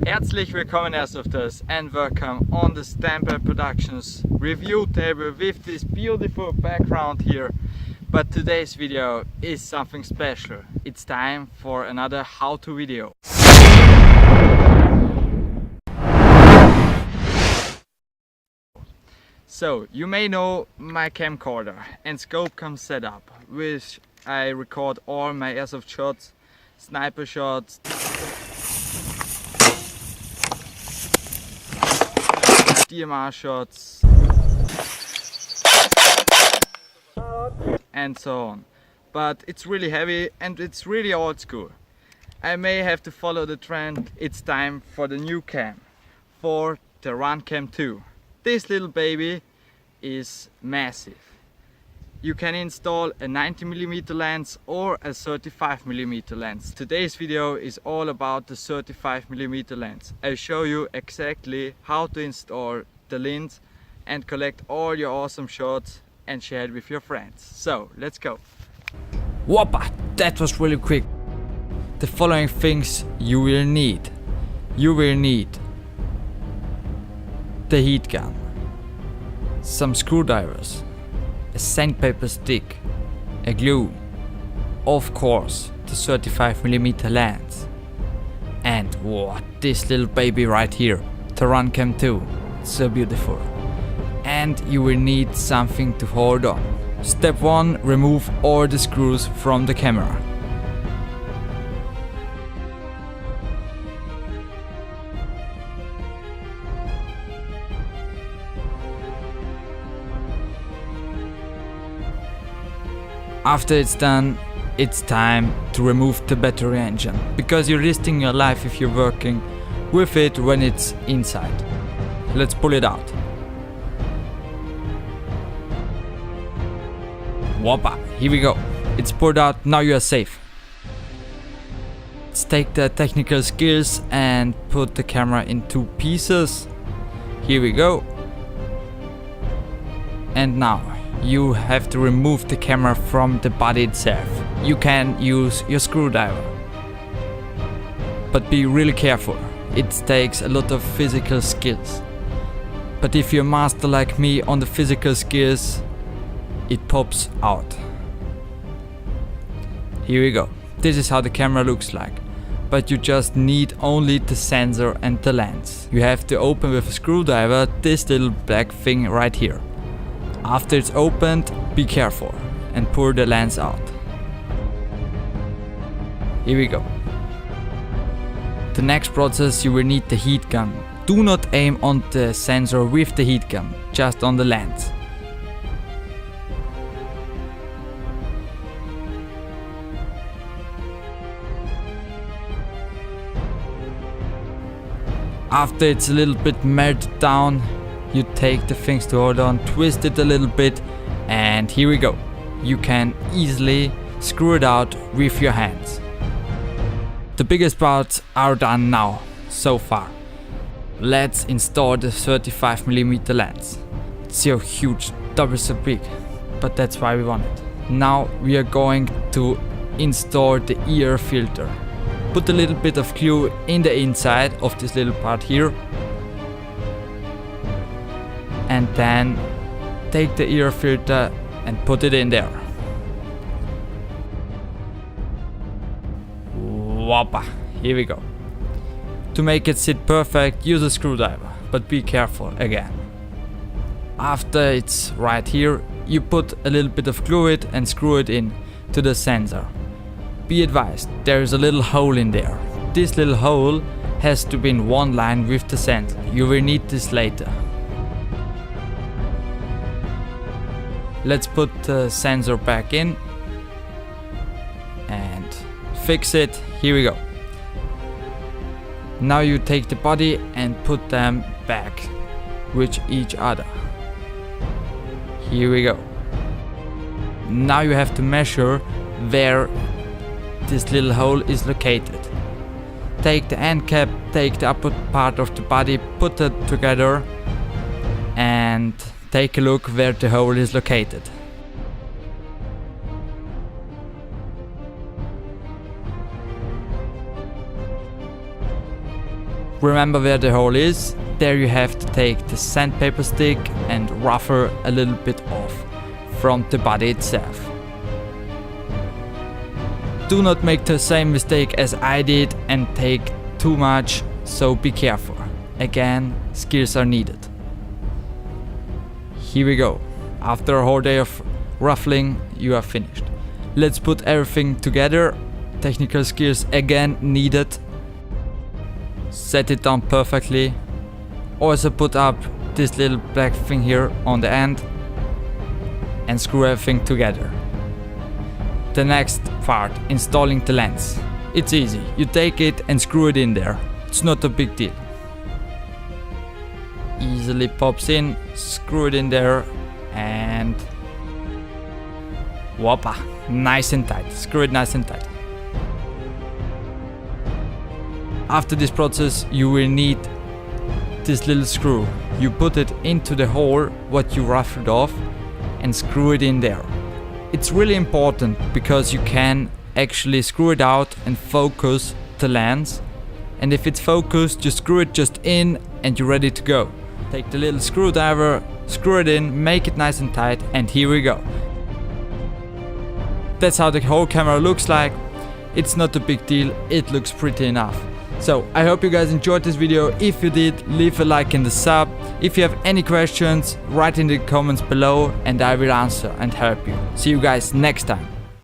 Herzlich Willkommen Airsofters and welcome on the Stampede Productions review table with this beautiful background here. But today's video is something special. It's time for another how-to video. So, you may know my camcorder and Scopecam setup, which I record all my airsoft shots, sniper shots, DMR shots, and so on. But it's really heavy and it's really old school. I may have to follow the trend. It's time for the new cam, for the Runcam 2. This little baby is massive. You can install a 90mm lens or a 35mm lens. Today's video is all about the 35mm lens. I'll show you exactly how to install the lens and collect all your awesome shots and share it with your friends. So let's go. Whoppa! That was really quick. The following things you will need. You will need the heat gun, some screwdrivers, a sandpaper stick, a glue, of course the 35mm lens, and what, this little baby right here, the Runcam 2, so beautiful. And you will need something to hold on. Step 1, remove all the screws from the camera. After it's done, it's time to remove the battery engine, because you're risking your life if you're working with it when it's inside. Let's pull it out. Whoppa, here we go. It's pulled out, now you are safe. Let's take the technical skills and put the camera in two pieces. Here we go. And now you have to remove the camera from the body itself. You can use your screwdriver, but be really careful. It takes a lot of physical skills. But if you're a master like me on the physical skills, it pops out. Here we go. This is how the camera looks like. But you just need only the sensor and the lens. You have to open with a screwdriver this little black thing right here. After it's opened, be careful and pull the lens out. Here we go. The next process, you will need the heat gun. Do not aim on the sensor with the heat gun, just on the lens. After it's a little bit melted down, you take the things to hold on, twist it a little bit, and here we go. You can easily screw it out with your hands. The biggest parts are done now, so far. Let's install the 35mm lens. It's so huge, double so big, but that's why we want it. Now we are going to install the ear filter. Put a little bit of glue in the inside of this little part here. And then take the ear filter and put it in there. Whoppa, here we go. To make it sit perfect, use a screwdriver, but be careful again. After it's right here, you put a little bit of glue it and screw it in to the sensor. Be advised, there is a little hole in there. This little hole has to be in one line with the sensor. You will need this later. Let's put the sensor back in and fix it. Here we go. Now you take the body and put them back with each other. Here we go. Now you have to measure where this little hole is located. Take the end cap, take the upper part of the body, put it together and take a look where the hole is located. Remember where the hole is. There you have to take the sandpaper stick and rougher a little bit off from the body itself. Do not make the same mistake as I did and take too much, so be careful. Again, skills are needed. Here we go. After a whole day of ruffling, you are finished. Let's put everything together. Technical skills again needed. Set it down perfectly. Also put up this little black thing here on the end and screw everything together. The next part, installing the lens. It's easy. You take it and screw it in there. It's not a big deal. Easily pops in, screw it in there and whoppa, nice and tight. Screw it nice and tight. After this process you will need this little screw. You put it into the hole what you roughed off and screw it in there. It's really important because you can actually screw it out and focus the lens, and if it's focused you screw it just in and you're ready to go. Take the little screwdriver, screw it in, make it nice and tight, and here we go. That's how the whole camera looks like. It's not a big deal, it looks pretty enough. So I hope you guys enjoyed this video. If you did, leave a like and a sub. If you have any questions, write in the comments below and I will answer and help you. See you guys next time.